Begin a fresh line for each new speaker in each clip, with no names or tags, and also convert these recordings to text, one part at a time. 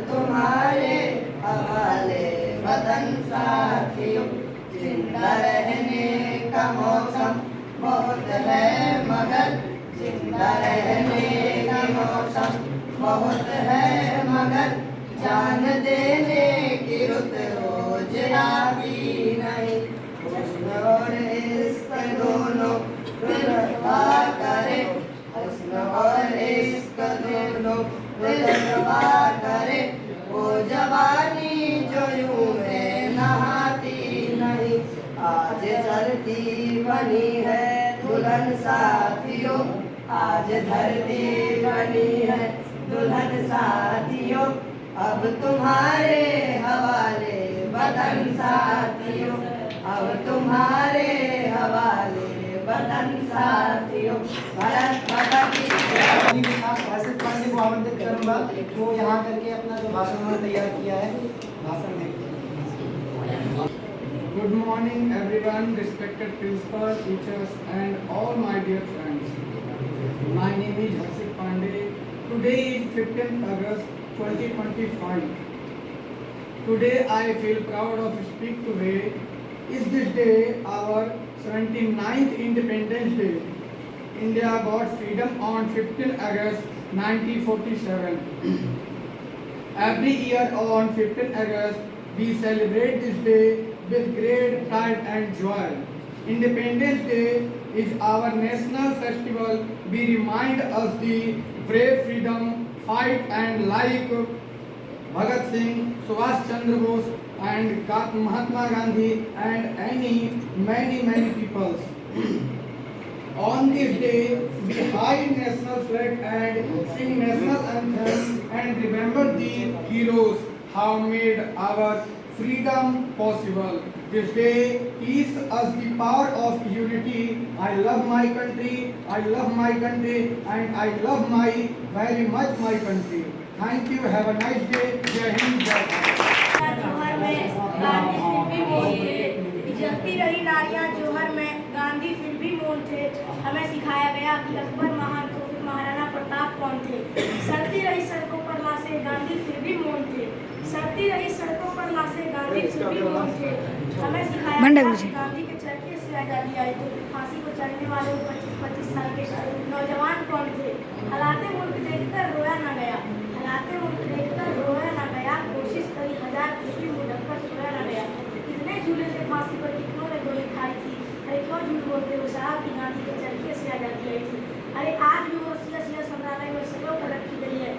तुम्हारे हवाले वतन साथियों। जिंदा रहने का मौसम बहुत है मगर, जिंदा रहने का मौसम बहुत है मगर, जान देने की रुत रोज आती नहीं। हुस्न और इश्क दोनों रुतबा करे, हुस्न और इश्क दोनों रुतबा करे, वो जवानी जो यूं में नहाती नहीं। आज धरती बनी है दुल्हन साथियों, आज धरती बनी है दुल्हन साथियों। अब तुम्हारे हवाले वतन साथियों, अब तुम्हारे हवाले वतन साथियों। भारत माता की जय।
हर्षित पांडे को आमंत्रित करूंगा वो यहाँ करके अपना जो भाषण उन्होंने तैयार किया है भाषण देंगे।
Good morning everyone, respected principal, teachers and all my dear friends. My name is Harshit Pandey. Today is 15th August 2025. Today I feel proud of speak today. Is this day our 79th Independence Day. India got freedom on 15th August 1947. Every year on 15th August we celebrate this day with great pride and joy. Independence Day is our national festival. We remind us the brave freedom fight and like Bhagat Singh, Subhash Chandra Bose and Mahatma Gandhi and many people. On this day, we hide national flag and sing national anthem and remember the heroes who made our freedom possible. This day teaches us the power of unity. I love my country, I love my country, and I love my very much my country. Thank you. Have a nice day. Jai Hind, Jai Bharat.
जलती रही नारियां जोहर में, गांधी फिर भी मौन थे। हमें सिखाया गया कि अकबर महान तो फिर महाराणा प्रताप कौन थे। सड़ती रही सड़कों पर लाशें, गांधी फिर भी मौन थे। सड़ती रही सड़कों पर लाशें, गांधी फिर भी मौन थे। हमें सिखाया गया कि गांधी के चरखे से आजादी आई तो फांसी को चढ़ने वाले 25-25 साल के नौजवान कौन थे। हालाते मुल्क देखकर रोया न गया, हालाते मुल्क देखकर रोया न गया। कोशिश करी हजार किसी मुंह ढककर सोया न गया। कितने झूले थे फांसी पर, कितनों ने गोली खाई थी। अरे क्यों झूठ बोलते हो साहब कि गांधी के चरखे से आजादी आई थी। अरे आज भी वो सिया संग्रहालय में सजो कर रखी गई है।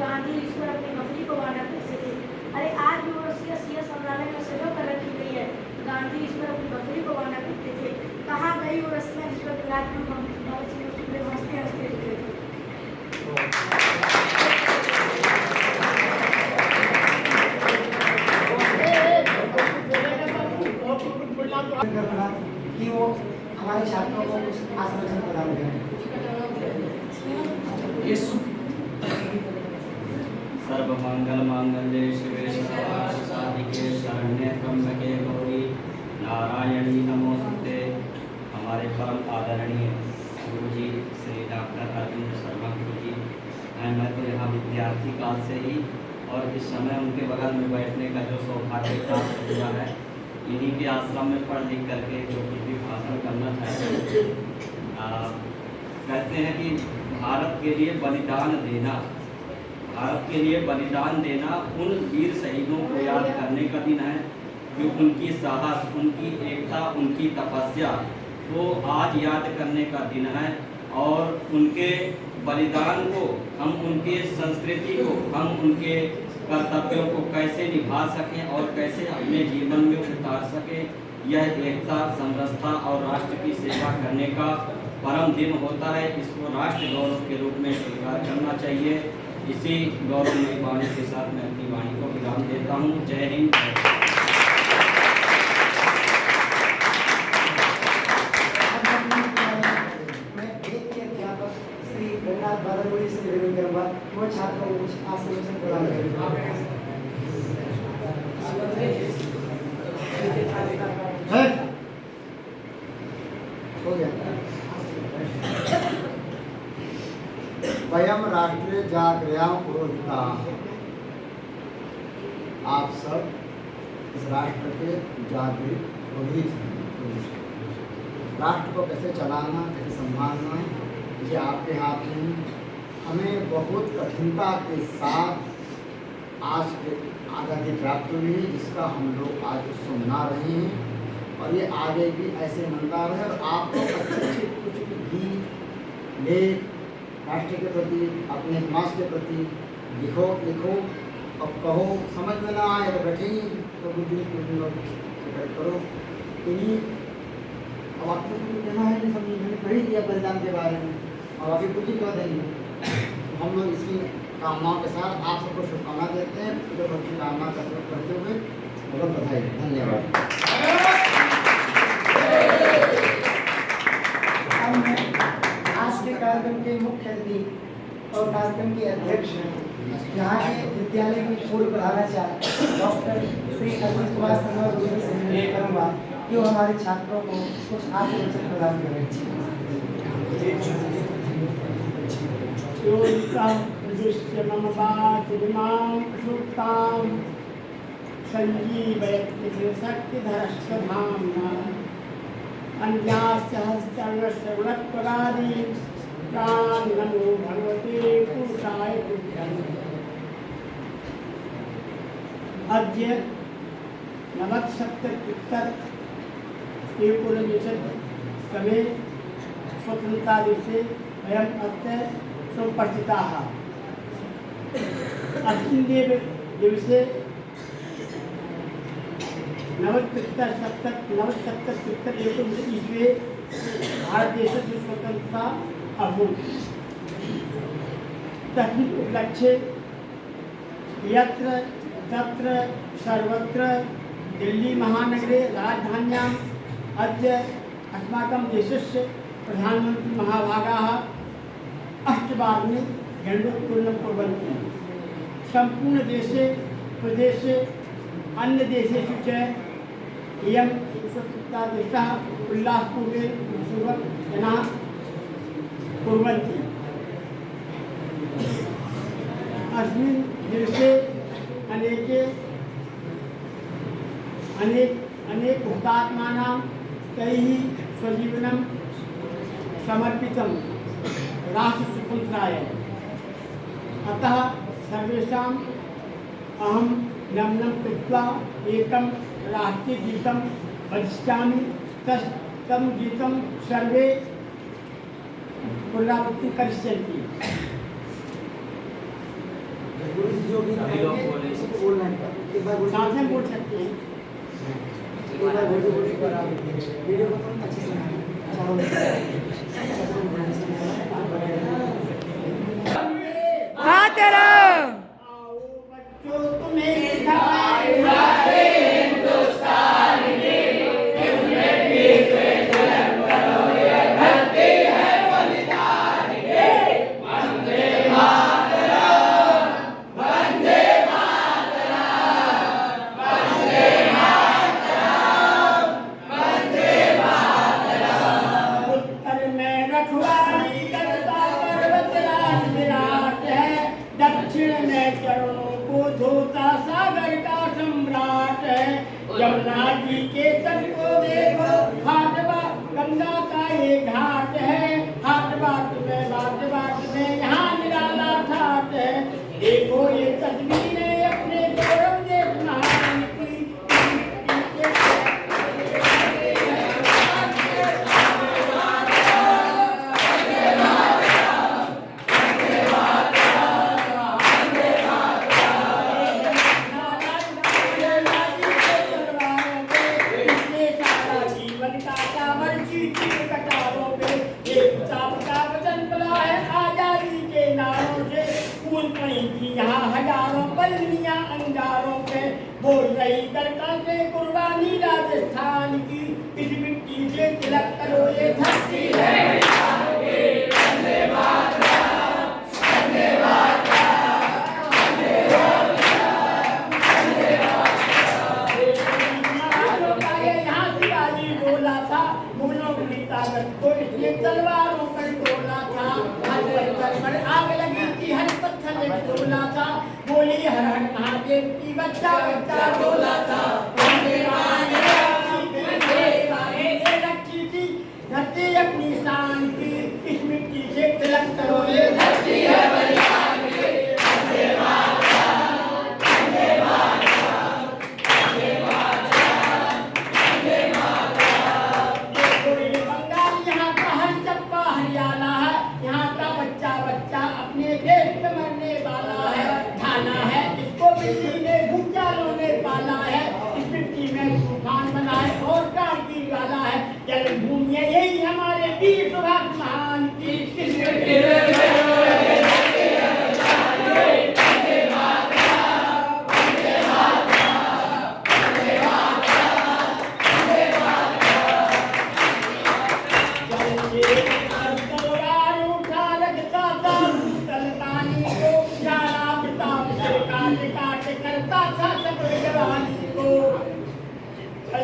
गांधी इस पर अपनी बकरी को बांधा करते थे। अरे आज भी वो सिया संग्रहालय में सजो कर रखी गई है। गांधी इस पर अपनी बकरी को बांधा करते थे। कहाँ गई वो रस्सियाँ जिस पर भगत सिंह शुक्ल हंसते हंसते रुके थे।
कि वो हमारे छात्रों को कुछ आश्वासन प्रदान करें।
सर्वमंगल मांगल्ये शिवे सर्वार्थ साधिके शरण्ये त्र्यंबके गौरी नारायणी नमोस्तुते। हमारे परम आदरणीय गुरु जी श्री डॉक्टर अरविंद शर्मा गुरु जी हैं। मैं तो यहाँ विद्यार्थी काल से ही और इस समय उनके बगल में बैठने का जो सौभाग्य प्राप्त हुआ है, इन्हीं के आश्रम में पढ़ लिख करके जो कुछ भी भाषण करना चाहते हैं। कहते हैं कि भारत के लिए बलिदान देना, भारत के लिए बलिदान देना उन वीर शहीदों को याद करने का दिन है जो उनकी साहस, उनकी एकता, उनकी तपस्या को आज याद करने का दिन है। और उनके बलिदान को, हम उनके संस्कृति को, हम उनके कर्तव्यों को कैसे निभा सकें और कैसे अपने जीवन में उतार सकें, यह एकता, समरसता और राष्ट्र की सेवा करने का परम दिन होता है। इसको राष्ट्र गौरव के रूप में स्वीकार करना चाहिए। इसी गौरवमयी वाणी के साथ मैं अपनी वाणी को विराम देता हूँ। जय हिंद।
वो छात्रों को कुछ आश्वासन प्रदान करें। हो गया। वयम राष्ट्रे जागृयां पुरोहिताः आप सब इस राष्ट्र के जागृत पुरोहित हैं। राष्ट्र को कैसे चलाना, कैसे संभालना, ये आपके हाथ में है। हमें बहुत कठिनता के साथ आज आज़ादी प्राप्त हुई है, जिसका हम लोग आज उसको मना रहे हैं और ये आगे भी ऐसे मनता रहे। और आप लोग अच्छे कुछ भी लेख राष्ट्र के प्रति, अपने समाज के प्रति लिखो और कहो। समझ में ना आए तो बैठेंगे तो कुछ दिन लोग करो। इन्हीं अब आपको कुछ कहना है नहीं, समझ मैंने पढ़ी दिया बलिदान के बारे में और अभी कुछ ही कह देंगे। हम लोग इसकी कामनाओं के साथ आप सबको शुभकामना देते हैं। तो अपनी कामना करते हुए बहुत बधाई। धन्यवाद।
अब मैं आज के कार्यक्रम के मुख्य अतिथि और कार्यक्रम के अध्यक्ष यहाँ के विद्यालय के पूर्व प्रधानाचार्य डॉक्टर श्री अरविंद कुमार शर्मा जी से अनुरोध करूँगा कि वो हमारे छात्रों को कुछ आशीर्वचन प्रदान करें।
मम वाचमिमां सुक्तां संजीवयति शक्तिधरस्वधाम्ना अन्यास्य हस्तचरणस्य गुणत्वगादि प्राणान् नमो भगवते पुरुषाय तुभ्यम्। अद्य नवसप्तत्युत्तर एकोनविंशतितमे स्वतन्त्रता दिवसे वयम् अत्र समुपस्थिताः। अस्मिन् दिवसे नवसप्तत्युत्तर एकोनविंशति ईस्वी भारतदेशस्य स्वतन्त्रता अभूत्। तस्मिन् उपलक्ष्ये यत्र तत्र सर्वत्र दिल्ली महानगरे राजधान्याम् अद्य अस्माकं देशस्य प्रधानमन्त्री महाभागाः 8 वादने झण्डोत्तोलनं कुर्वन्ति। सम्पूर्णदेशे प्रदेशे अन्यदेशेषु च इयं स्वतन्त्रतादिवसः उल्लासपूर्वक जनाः कुर्वन्ति। अस्मिन् दिवसे अनेक हुतात्मानां तैः स्वजीवनं समर्पितं राष्ट्रस्वतन्त्राय। अतः सर्वेषाम् अहं नमनं कृत्वा एकं राष्ट्रीयगीतं वदिष्यामि। तं गीतं सर्वे पुनरावृत्तिं करिष्यन्ति।
जो भी बोलना है एक बार
साथ में बोल सकते हैं।
वीडियो को तो अच्छे से
आओ बच्चों तुम्हें सिखाए उत्तर में रखवाली करता पर्वत राज विराट है। दक्षिण में चरणों को धोता सागर का सम्राट है। यमुना जी के तट को देखो, हाटवा गंगा का ये घाट है। हाट बाट में यहाँ निराला ठाट है। देखो ये तस्वीरें अपने गौरव देश महान की। जीवन का कावर चीटी कटारों पे एक का वचन पला है आजादी के नारों से। फूल पड़ी थी यहाँ हजारों पलनियां अंगारों पे। बोल रही करता से कुर्बानी राजस्थान की। इस मिट्टी से तिलक करो ये धरती है। यहाँ शिवाजी बोला था मुगलों की ताकत को इसलिए तलवारों पर तोड़ा था। परिसर पर आग लगी थी, हर पत्थर एक डोला था, बोली हर हर महादेव की, बच्चा बच्चा बोला था। रखी थी धरती अपनी शान की, इस मिट्टी से तिलक करो ये धरती है बलिदान की। यहाँ का हर चप्पा हरियाणा है, यहाँ का बच्चा बच्चा अपने देश में मरने वाला है। खाना है इसको मिट्टी ने भूचालों ने पाला है, इस मिट्टी में तूफान बना है और कारगिल वाला है। जन्मभूमि यही हमारे वीर सुभाष महान की, इस मिट्टी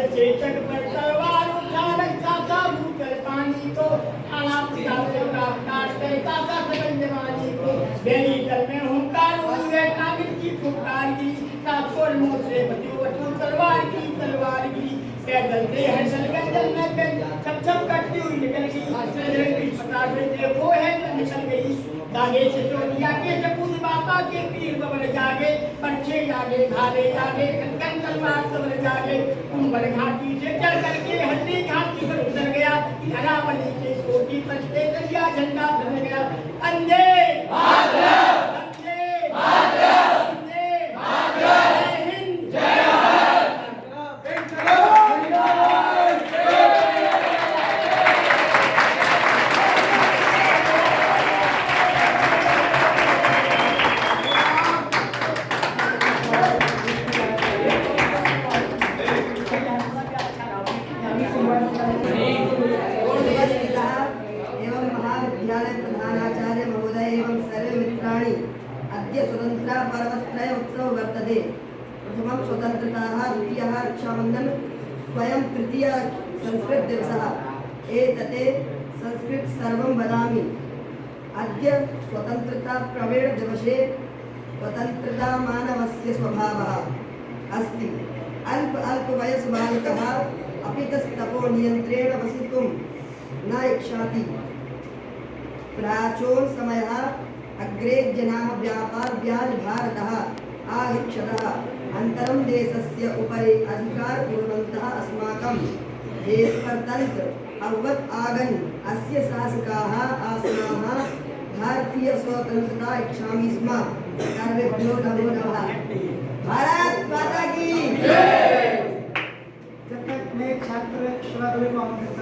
चेतक पर तलवार उठा रखता था, भूतल पानी को खाना पिता से काट करता था सकल जवानी को। बेली दल में हुंकार हुए काबिल की फुकार गिरी, सातों मुंह से बचो बचो तलवार गिरी। पैदल से हंसल गंजल में पे छप छप करती हुई निकल गई, पता देखो है तो निकल गई। दागे से चोटिया के सपूत बाबा के पीर बबल जागे, पंछे जागे भाले जागे, कंकन तलवार सबल जागे। कुंभल घाटी से चढ़ करके हल्दी घाटी पर उतर गया, अरावली के कोटी पर से दरिया झंडा फहर गया। अंधे
स्वतंत्रता पर्वत्रय उत्सव वर्तते। प्रथमं स्वतंत्रताः, द्वितीयः रक्षाबन्धन, स्वयं तृतीय संस्कृत दिवसः। एतते संस्कृत सर्वं वदामि। अद्य स्वतंत्रता प्रवीण दिवसे स्वतंत्रता मानवस्य स्वभावः अस्ति। अल्प वयस् बालकः अपि तस्तपो नियन्त्रेण वसितुं न इच्छति। प्राचीन समयः अग्रे जनाः व्यापार भारतः आहिक्षतः अन्तरं देशस्य उपरि अधिकार कुर्वन्तः। अस्माकं देशपरतन्त्र अवगत आगन् अस्य शासकाः आसनाः। भारतीय स्वतंत्रता इच्छामि स्म। सर्वेभ्यो नमो नमः। भारत माता की जय।
जब तक मैं छात्र शिवागुरु को आमंत्रित